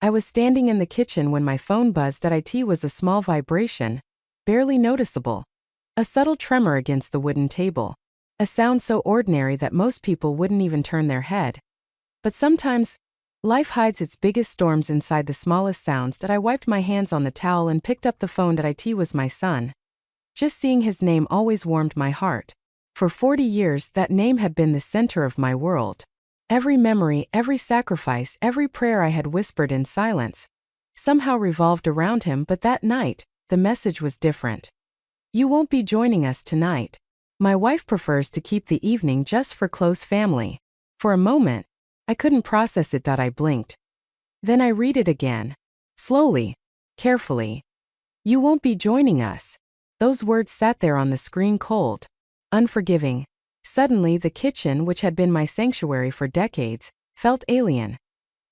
I was standing in the kitchen when my phone buzzed. It was a small vibration, barely noticeable. A subtle tremor against the wooden table. A sound so ordinary that most people wouldn't even turn their head. But sometimes, life hides its biggest storms inside the smallest sounds. I wiped my hands on the towel and picked up the phone. It was my son. Just seeing his name always warmed my heart. For 40 years, that name had been the center of my world. Every memory, every sacrifice, every prayer I had whispered in silence somehow revolved around him. But that night, the message was different. You won't be joining us tonight. My wife prefers to keep the evening just for close family. For a moment, I couldn't process it. I blinked. Then I read it again. Slowly, carefully. You won't be joining us. Those words sat there on the screen, cold, unforgiving. Suddenly, the kitchen, which had been my sanctuary for decades, felt alien.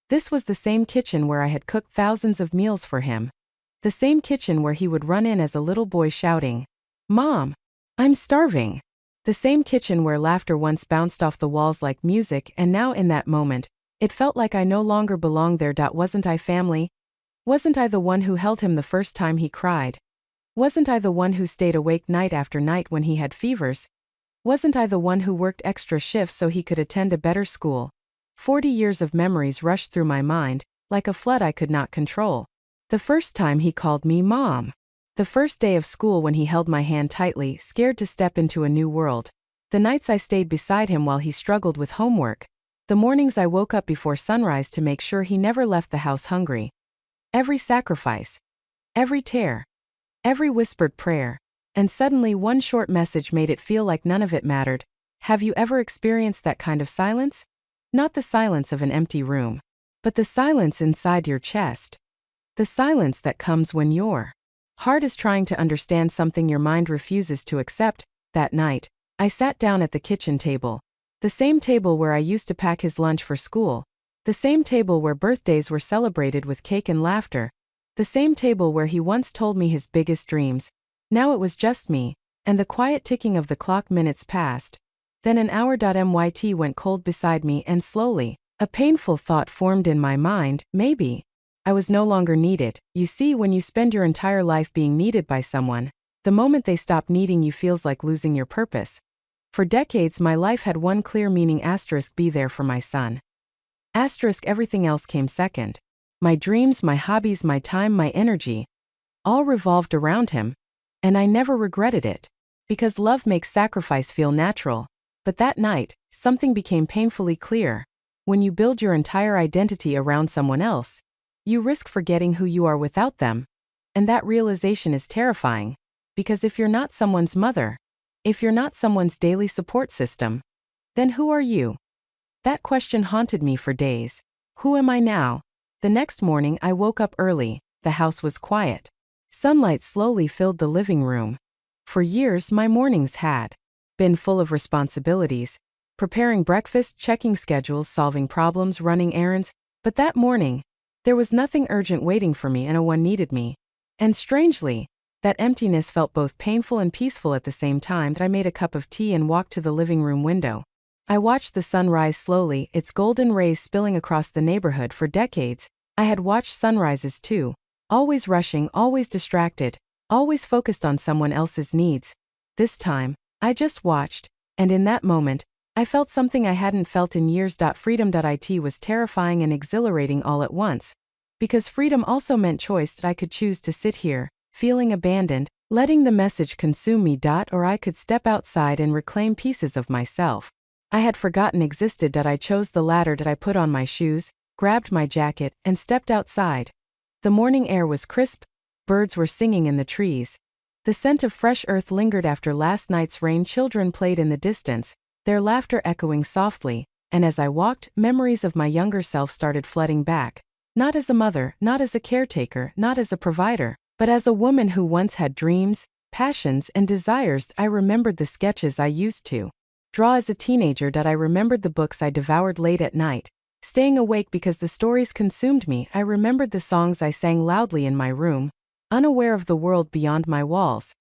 This was the same kitchen where I had cooked thousands of meals for him. The same kitchen where he would run in as a little boy shouting, "Mom, I'm starving." The same kitchen where laughter once bounced off the walls like music, and now in that moment, it felt like I no longer belonged there. Wasn't I family? Wasn't I the one who held him the first time he cried? Wasn't I the one who stayed awake night after night when he had fevers? Wasn't I the one who worked extra shifts so he could attend a better school? 40 years of memories rushed through my mind, like a flood I could not control. The first time he called me Mom. The first day of school when he held my hand tightly, scared to step into a new world. The nights I stayed beside him while he struggled with homework. The mornings I woke up before sunrise to make sure he never left the house hungry. Every sacrifice. Every tear. Every whispered prayer. And suddenly one short message made it feel like none of it mattered. Have you ever experienced that kind of silence? Not the silence of an empty room, but the silence inside your chest. The silence that comes when your heart is trying to understand something your mind refuses to accept. That night, I sat down at the kitchen table. The same table where I used to pack his lunch for school. The same table where birthdays were celebrated with cake and laughter. The same table where he once told me his biggest dreams. Now it was just me, and the quiet ticking of the clock. Minutes passed. Then an hour. MYT went cold beside me, and slowly, a painful thought formed in my mind. Maybe I was no longer needed. You see, when you spend your entire life being needed by someone, the moment they stop needing you feels like losing your purpose. For decades my life had one clear meaning: be there for my son. Everything else came second. My dreams, my hobbies, my time, my energy, all revolved around him. And I never regretted it. Because love makes sacrifice feel natural. But that night, something became painfully clear. When you build your entire identity around someone else, you risk forgetting who you are without them. And that realization is terrifying. Because if you're not someone's mother, if you're not someone's daily support system, then who are you? That question haunted me for days. Who am I now? The next morning I woke up early. The house was quiet. Sunlight slowly filled the living room. For years my mornings had been full of responsibilities. Preparing breakfast, checking schedules, solving problems, running errands. But that morning, there was nothing urgent waiting for me, and no one needed me. And strangely, that emptiness felt both painful and peaceful at the same time. I made a cup of tea and walked to the living room window. I watched the sun rise slowly, its golden rays spilling across the neighborhood. For decades, I had watched sunrises too. Always rushing, always distracted, always focused on someone else's needs. This time, I just watched, and in that moment, I felt something I hadn't felt in years. Freedom. It was terrifying and exhilarating all at once. Because freedom also meant choice. I could choose to sit here, feeling abandoned, letting the message consume me. Or I could step outside and reclaim pieces of myself I had forgotten existed. I chose the latter. I put on my shoes, grabbed my jacket, and stepped outside. The morning air was crisp, birds were singing in the trees. The scent of fresh earth lingered after last night's rain. Children played in the distance, their laughter echoing softly, and as I walked, memories of my younger self started flooding back. Not as a mother, not as a caretaker, not as a provider, but as a woman who once had dreams, passions, and desires. I remembered the sketches I used to draw as a teenager. I remembered the books I devoured late at night, staying awake because the stories consumed me. I remembered the songs I sang loudly in my room, unaware of the world beyond my walls.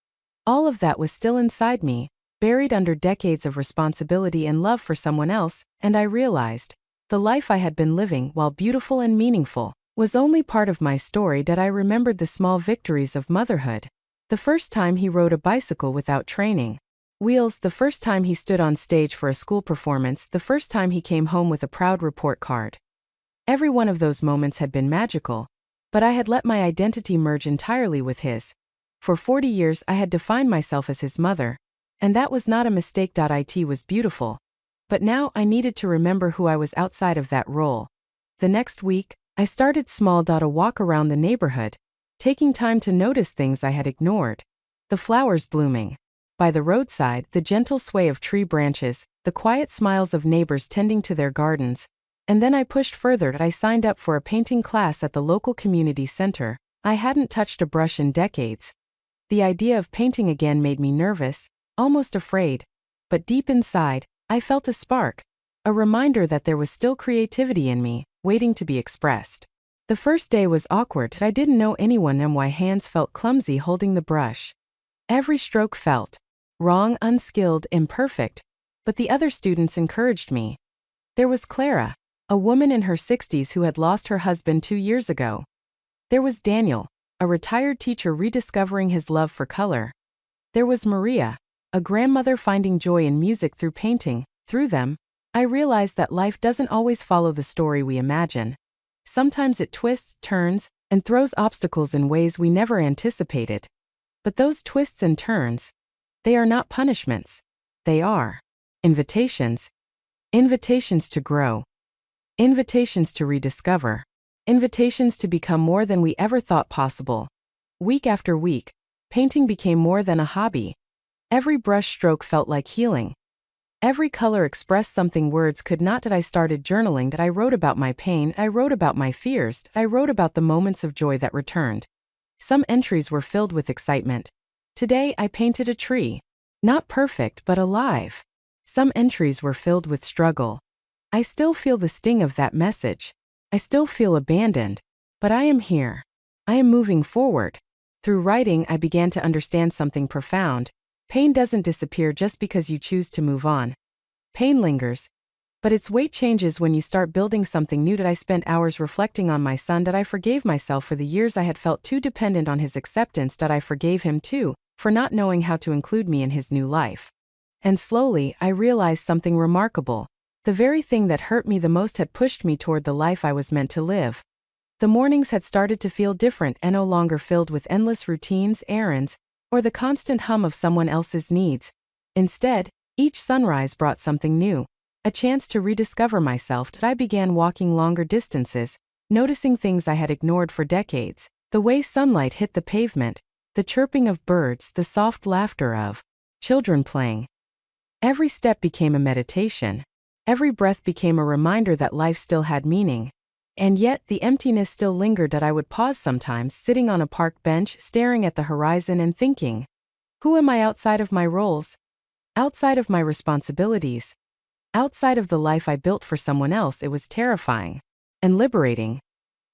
All of that was still inside me, buried under decades of responsibility and love for someone else, and I realized the life I had been living, while beautiful and meaningful, was only part of my story that I remembered the small victories of motherhood. The first time he rode a bicycle without training wheels, the first time he stood on stage for a school performance, the first time he came home with a proud report card. Every one of those moments had been magical, but I had let my identity merge entirely with his. For 40 years I had defined myself as his mother, and that was not a mistake. It was beautiful. But now I needed to remember who I was outside of that role. The next week, I started small. A walk around the neighborhood, taking time to notice things I had ignored. The flowers blooming by the roadside, the gentle sway of tree branches, the quiet smiles of neighbors tending to their gardens. And then I pushed further. I signed up for a painting class at the local community center. I hadn't touched a brush in decades. The idea of painting again made me nervous, almost afraid. But deep inside, I felt a spark, a reminder that there was still creativity in me, waiting to be expressed. The first day was awkward. I didn't know anyone and my hands felt clumsy holding the brush. Every stroke felt wrong, unskilled, imperfect. But the other students encouraged me. There was Clara, a woman in her 60s who had lost her husband 2 years ago. There was Daniel, a retired teacher rediscovering his love for color. There was Maria, a grandmother finding joy in music through painting. Through them, I realized that life doesn't always follow the story we imagine. Sometimes it twists, turns, and throws obstacles in ways we never anticipated. But those twists and turns, they are not punishments. They are invitations. Invitations to grow. Invitations to rediscover. Invitations to become more than we ever thought possible. Week after week, painting became more than a hobby. Every brush stroke felt like healing. Every color expressed something words could not. I started journaling. I wrote about my pain, I wrote about my fears, I wrote about the moments of joy that returned. Some entries were filled with excitement. Today I painted a tree. Not perfect but alive. Some entries were filled with struggle. I still feel the sting of that message. I still feel abandoned. But I am here. I am moving forward. Through writing I began to understand something profound. Pain doesn't disappear just because you choose to move on. Pain lingers, but its weight changes when you start building something new. I spent hours reflecting on my son. I forgave myself for the years I had felt too dependent on his acceptance. I forgave him too, for not knowing how to include me in his new life. And slowly, I realized something remarkable. The very thing that hurt me the most had pushed me toward the life I was meant to live. The mornings had started to feel different and no longer filled with endless routines, errands, or the constant hum of someone else's needs. Instead, each sunrise brought something new, a chance to rediscover myself. I began walking longer distances, noticing things I had ignored for decades. The way sunlight hit the pavement, the chirping of birds, the soft laughter of children playing. Every step became a meditation. Every breath became a reminder that life still had meaning. And yet, the emptiness still lingered. I would pause sometimes, sitting on a park bench, staring at the horizon and thinking, who am I outside of my roles? Outside of my responsibilities? Outside of the life I built for someone else? It was terrifying and liberating.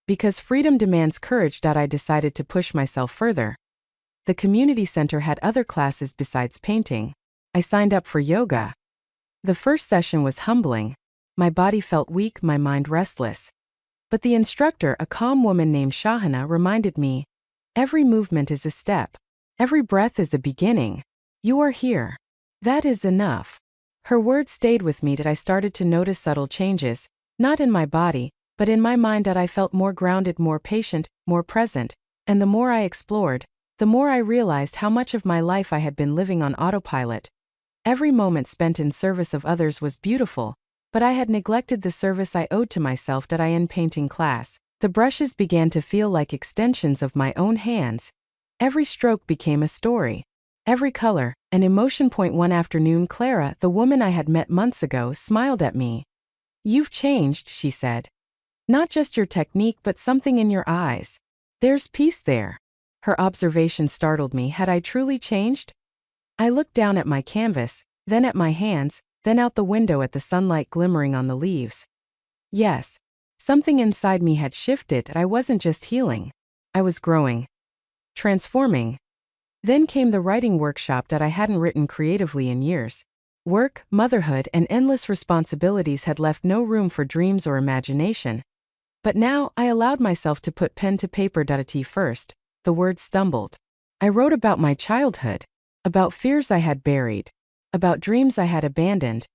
Because freedom demands courage. I decided to push myself further. The community center had other classes besides painting. I signed up for yoga. The first session was humbling. My body felt weak, my mind restless. But the instructor, a calm woman named Shahana, reminded me, every movement is a step. Every breath is a beginning. You are here. That is enough. Her words stayed with me. I started to notice subtle changes, not in my body, but in my mind. I felt more grounded, more patient, more present. And the more I explored, the more I realized how much of my life I had been living on autopilot. Every moment spent in service of others was beautiful, but I had neglected the service I owed to myself. In painting class, the brushes began to feel like extensions of my own hands. Every stroke became a story. Every color, an emotion point. One afternoon, Clara, the woman I had met months ago, smiled at me. You've changed, she said. Not just your technique, but something in your eyes. There's peace there. Her observation startled me. Had I truly changed? I looked down at my canvas, then at my hands, then out the window at the sunlight glimmering on the leaves. Yes, something inside me had shifted. I wasn't just healing. I was growing. Transforming. Then came the writing workshop. I hadn't written creatively in years. Work, motherhood, and endless responsibilities had left no room for dreams or imagination. But now, I allowed myself to put pen to paper. At first, the words stumbled. I wrote about my childhood, about fears I had buried, about dreams I had abandoned,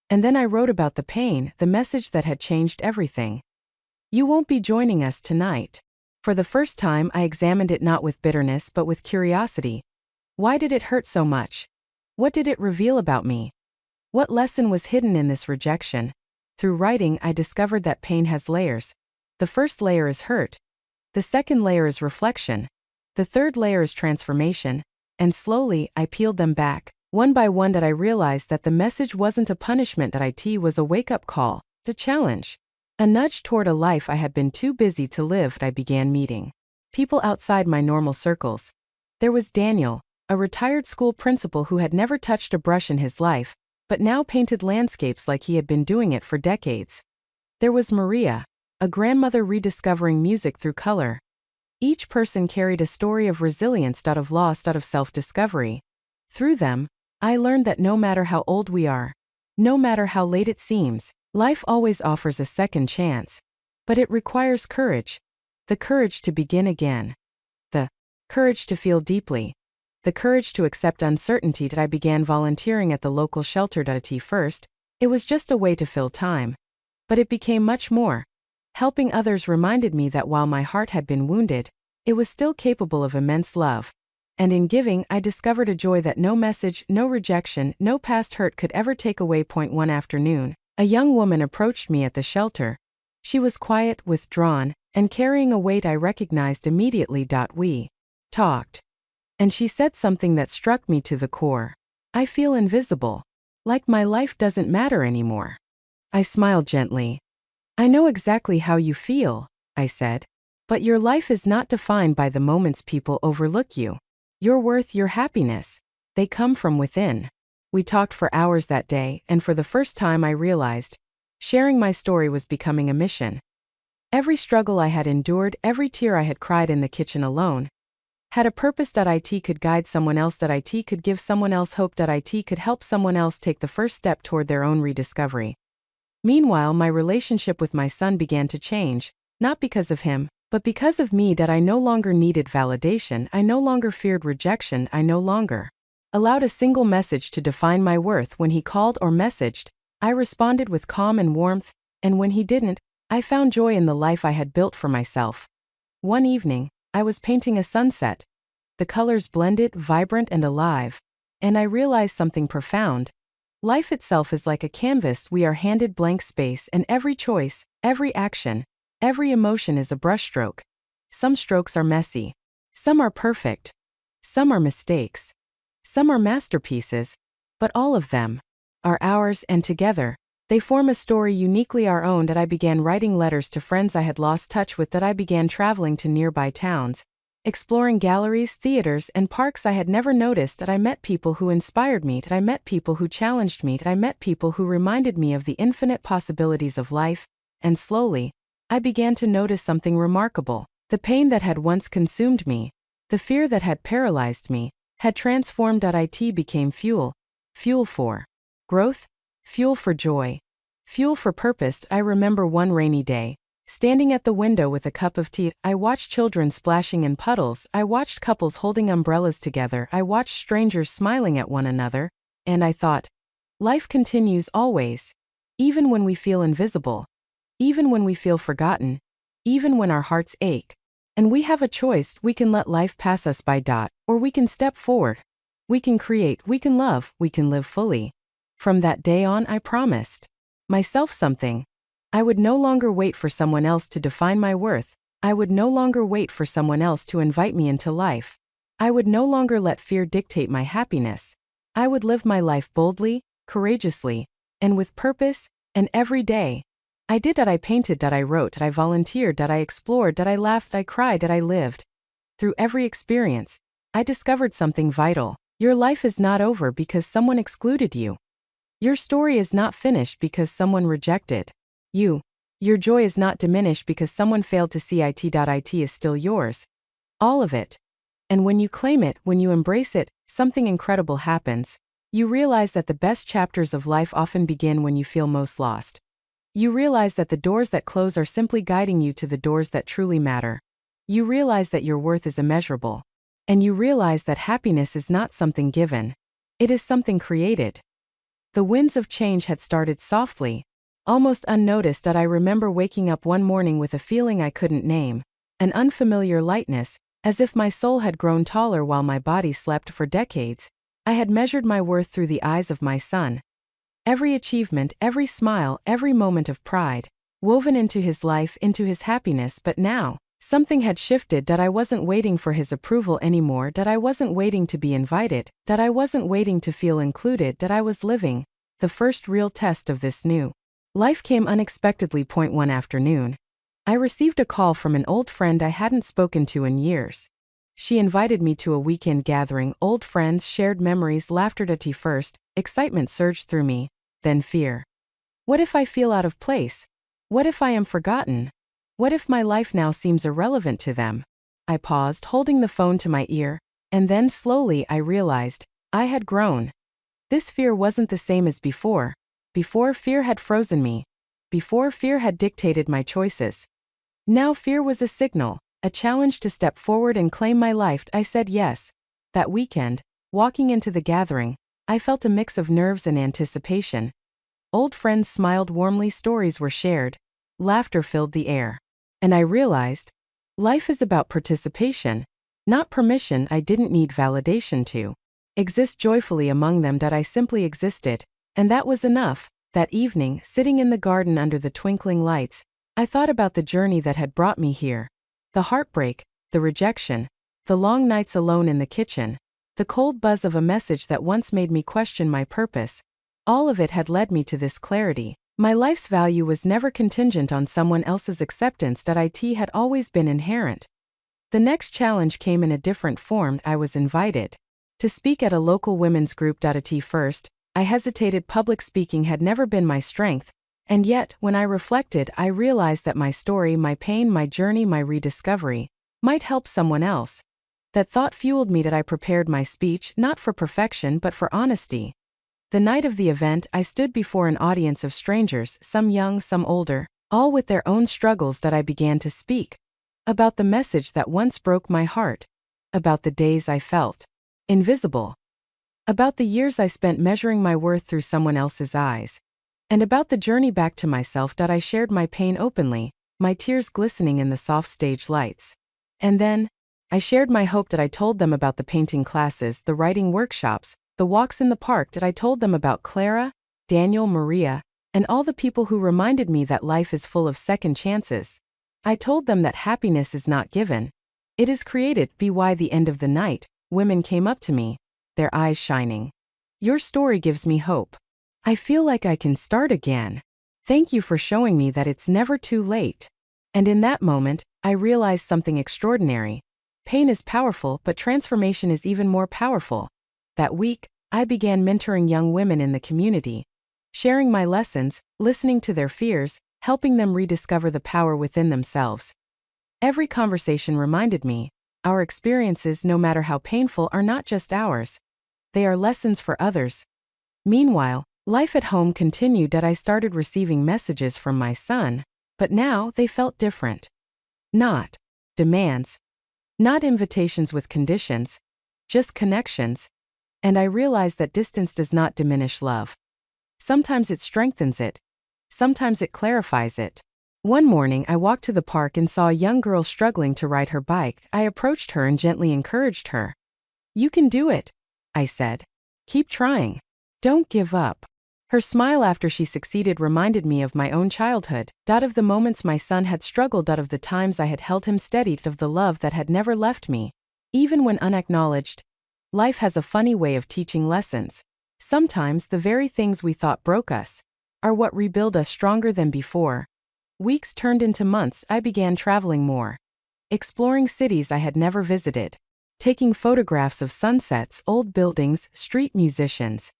and then I wrote about the pain, the message that had changed everything. You won't be joining us tonight. For the first time, I examined it not with bitterness but with curiosity. Why did it hurt so much? What did it reveal about me? What lesson was hidden in this rejection? Through writing, I discovered that pain has layers. The first layer is hurt. The second layer is reflection. The third layer is transformation. And slowly, I peeled them back. One by one that I realized that the message wasn't a punishment. It was a wake-up call, a challenge. A nudge toward a life I had been too busy to live. I began meeting people outside my normal circles. There was Daniel, a retired school principal who had never touched a brush in his life, but now painted landscapes like he had been doing it for decades. There was Maria, a grandmother rediscovering music through color. Each person carried a story of resilience, of loss, of self-discovery. Through them, I learned that no matter how old we are, no matter how late it seems, life always offers a second chance. But it requires courage. The courage to begin again. The courage to feel deeply. The courage to accept uncertainty. I began volunteering at the local shelter. At first, it was just a way to fill time. But it became much more. Helping others reminded me that while my heart had been wounded, it was still capable of immense love. And in giving, I discovered a joy that no message, no rejection, no past hurt could ever take away. One afternoon, a young woman approached me at the shelter. She was quiet, withdrawn, and carrying a weight I recognized immediately. We talked. And she said something that struck me to the core. I feel invisible. Like my life doesn't matter anymore. I smiled gently. I know exactly how you feel, I said. But your life is not defined by the moments people overlook you. Your worth, your happiness, they come from within. We talked for hours that day, and for the first time I realized, sharing my story was becoming a mission. Every struggle I had endured, every tear I had cried in the kitchen alone, had a purpose. It could guide someone else. It could give someone else hope. It could help someone else take the first step toward their own rediscovery. Meanwhile, my relationship with my son began to change, not because of him, but because of me. I no longer needed validation. I no longer feared rejection. I no longer allowed a single message to define my worth. When he called or messaged, I responded with calm and warmth, and when he didn't, I found joy in the life I had built for myself. One evening, I was painting a sunset. The colors blended, vibrant and alive, and I realized something profound. Life itself is like a canvas. We are handed blank space, and every choice, every action, every emotion is a brushstroke. Some strokes are messy. Some are perfect. Some are mistakes. Some are masterpieces. But all of them are ours, and together, they form a story uniquely our own. I began writing letters to friends I had lost touch with. I began traveling to nearby towns, exploring galleries, theaters, and parks I had never noticed. I met people who inspired me. I met people who challenged me. I met people who reminded me of the infinite possibilities of life. And slowly, I began to notice something remarkable. The pain that had once consumed me, the fear that had paralyzed me, had transformed. It became fuel. Fuel for growth, fuel for joy, fuel for purpose. I remember one rainy day, standing at the window with a cup of tea. I watched children splashing in puddles. I watched couples holding umbrellas together. I watched strangers smiling at one another. And I thought, life continues always. Even when we feel invisible. Even when we feel forgotten. Even when our hearts ache. And we have a choice. We can let life pass us by. Or we can step forward. We can create. We can love. We can live fully. From that day on, I promised myself something. I would no longer wait for someone else to define my worth. I would no longer wait for someone else to invite me into life. I would no longer let fear dictate my happiness. I would live my life boldly, courageously, and with purpose, and every day. I did. I painted. I wrote. I volunteered. I explored. I laughed. I cried. I lived. Through every experience, I discovered something vital. Your life is not over because someone excluded you. Your story is not finished because someone rejected you. Your joy is not diminished because someone failed to see it. It is still yours. All of it. And when you claim it, when you embrace it, something incredible happens. You realize that the best chapters of life often begin when you feel most lost. You realize that the doors that close are simply guiding you to the doors that truly matter. You realize that your worth is immeasurable. And you realize that happiness is not something given. It is something created. The winds of change had started softly, almost unnoticed, that I remember waking up one morning with a feeling I couldn't name, an unfamiliar lightness, as if my soul had grown taller while my body slept for decades. I had measured my worth through the eyes of my son. Every achievement, every smile, every moment of pride, woven into his life, into his happiness. But now, something had shifted. That I wasn't waiting for his approval anymore, that I wasn't waiting to be invited, that I wasn't waiting to feel included, that I was living the first real test of this new life came unexpectedly. One afternoon, I received a call from an old friend I hadn't spoken to in years. She invited me to a weekend gathering, old friends, shared memories, laughter. At first, excitement surged through me, then fear. What if I feel out of place? What if I am forgotten? What if my life now seems irrelevant to them? I paused, holding the phone to my ear, and then slowly I realized I had grown. This fear wasn't the same as before. Before, fear had frozen me. Before, fear had dictated my choices. Now fear was a signal, a challenge to step forward and claim my life. I said yes. That weekend, walking into the gathering, I felt a mix of nerves and anticipation. Old friends smiled warmly, stories were shared, laughter filled the air. And I realized, life is about participation, not permission. I didn't need validation to exist joyfully among them, that I simply existed, and that was enough. That evening, sitting in the garden under the twinkling lights, I thought about the journey that had brought me here. The heartbreak, the rejection, the long nights alone in the kitchen, the cold buzz of a message that once made me question my purpose. All of it had led me to this clarity. My life's value was never contingent on someone else's acceptance. That it had always been inherent. The next challenge came in a different form. I was invited to speak at a local women's group. At first, I hesitated. Public speaking had never been my strength, and yet, when I reflected, I realized that my story, my pain, my journey, my rediscovery, might help someone else. That thought fueled me. That I prepared my speech, not for perfection but for honesty. The night of the event, I stood before an audience of strangers, some young, some older, all with their own struggles. That I began to speak about the message that once broke my heart, about the days I felt invisible, about the years I spent measuring my worth through someone else's eyes, and about the journey back to myself. That I shared my pain openly, my tears glistening in the soft stage lights. And then, I shared my hope. That I told them about the painting classes, the writing workshops, the walks in the park. That I told them about Clara, Daniel, Maria, and all the people who reminded me that life is full of second chances. I told them that happiness is not given. It is created. By the end of the night, women came up to me, their eyes shining. Your story gives me hope. I feel like I can start again. Thank you for showing me that it's never too late. And in that moment, I realized something extraordinary. Pain is powerful, but transformation is even more powerful. That week, I began mentoring young women in the community, sharing my lessons, listening to their fears, helping them rediscover the power within themselves. Every conversation reminded me, our experiences, no matter how painful, are not just ours. They are lessons for others. Meanwhile, life at home continued. That I started receiving messages from my son, but now they felt different. Not demands, not invitations with conditions, just connections. And I realized that distance does not diminish love. Sometimes it strengthens it. Sometimes it clarifies it. One morning I walked to the park and saw a young girl struggling to ride her bike. I approached her and gently encouraged her. You can do it, I said. Keep trying. Don't give up. Her smile after she succeeded reminded me of my own childhood, of the moments my son had struggled, of the times I had held him steady, of the love that had never left me, even when unacknowledged. Life has a funny way of teaching lessons. Sometimes the very things we thought broke us are what rebuild us stronger than before. Weeks turned into months. I began traveling more, exploring cities I had never visited, taking photographs of sunsets, old buildings, street musicians.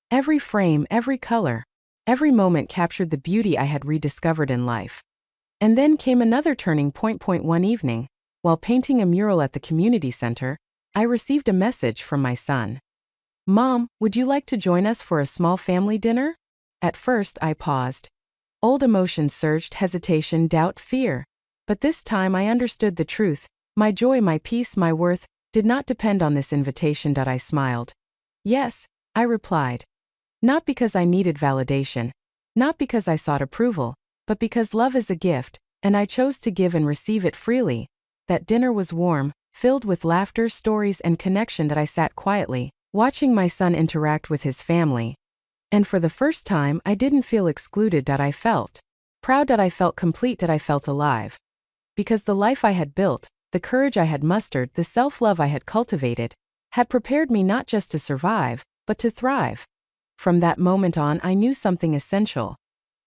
Every frame, every color, every moment captured the beauty I had rediscovered in life. And then came another turning point. One evening, while painting a mural at the community center, I received a message from my son. Mom, would you like to join us for a small family dinner? At first, I paused. Old emotions surged: hesitation, doubt, fear. But this time I understood the truth. My joy, my peace, my worth did not depend on this invitation. I smiled. Yes, I replied. Not because I needed validation, not because I sought approval, but because love is a gift, and I chose to give and receive it freely. That dinner was warm, filled with laughter, stories, and connection. I sat quietly, watching my son interact with his family. And for the first time, I didn't feel excluded. I felt proud. I felt complete. I felt alive. Because the life I had built, the courage I had mustered, the self-love I had cultivated, had prepared me not just to survive, but to thrive. From that moment on, I knew something essential.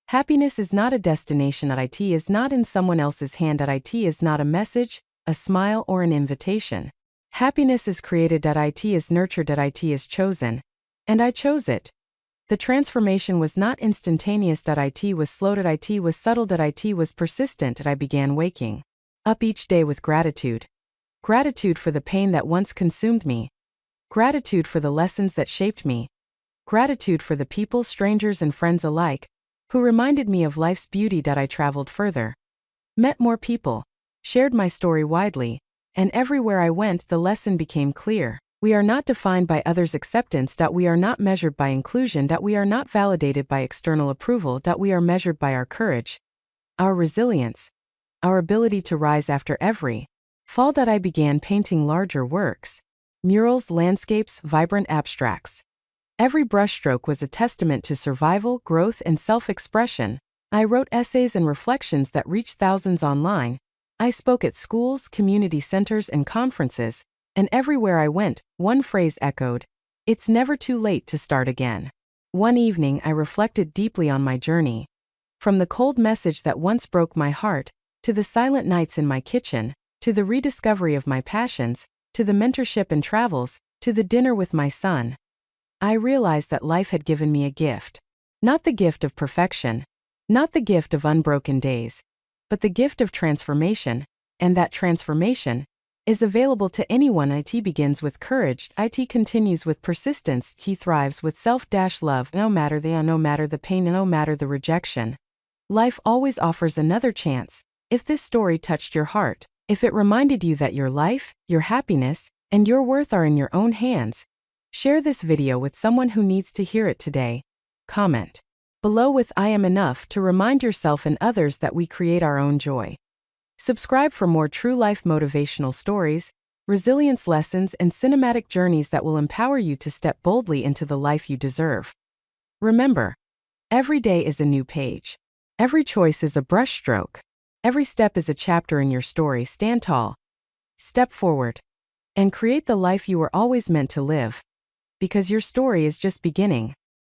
Happiness is not a destination. It is not in someone else's hand. It is not a message, a smile, or an invitation. Happiness is created. It is nurtured. It is chosen. And I chose it. The transformation was not instantaneous. It was slow. It was subtle. It was persistent. I began waking up each day with gratitude. Gratitude for the pain that once consumed me. Gratitude for the lessons that shaped me. Gratitude for the people, strangers and friends alike, who reminded me of life's beauty. I traveled further, met more people, shared my story widely, and everywhere I went the lesson became clear. We are not defined by others' acceptance. We are not measured by inclusion. We are not validated by external approval. We are measured by our courage, our resilience, our ability to rise after every fall. I began painting larger works, murals, landscapes, vibrant abstracts. Every brushstroke was a testament to survival, growth, and self-expression. I wrote essays and reflections that reached thousands online. I spoke at schools, community centers, and conferences, and everywhere I went, one phrase echoed: it's never too late to start again. One evening, I reflected deeply on my journey. From the cold message that once broke my heart, to the silent nights in my kitchen, to the rediscovery of my passions, to the mentorship and travels, to the dinner with my son, I realized that life had given me a gift. Not the gift of perfection, not the gift of unbroken days, but the gift of transformation, and that transformation is available to anyone. It begins with courage, it continues with persistence, it thrives with self-love. No matter the pain, no matter the rejection, life always offers another chance. If this story touched your heart, if it reminded you that your life, your happiness, and your worth are in your own hands, share this video with someone who needs to hear it today. Comment below with "I am enough" to remind yourself and others that we create our own joy. Subscribe for more true life motivational stories, resilience lessons, and cinematic journeys that will empower you to step boldly into the life you deserve. Remember, every day is a new page. Every choice is a brushstroke. Every step is a chapter in your story. Stand tall, step forward, and create the life you were always meant to live. Because your story is just beginning.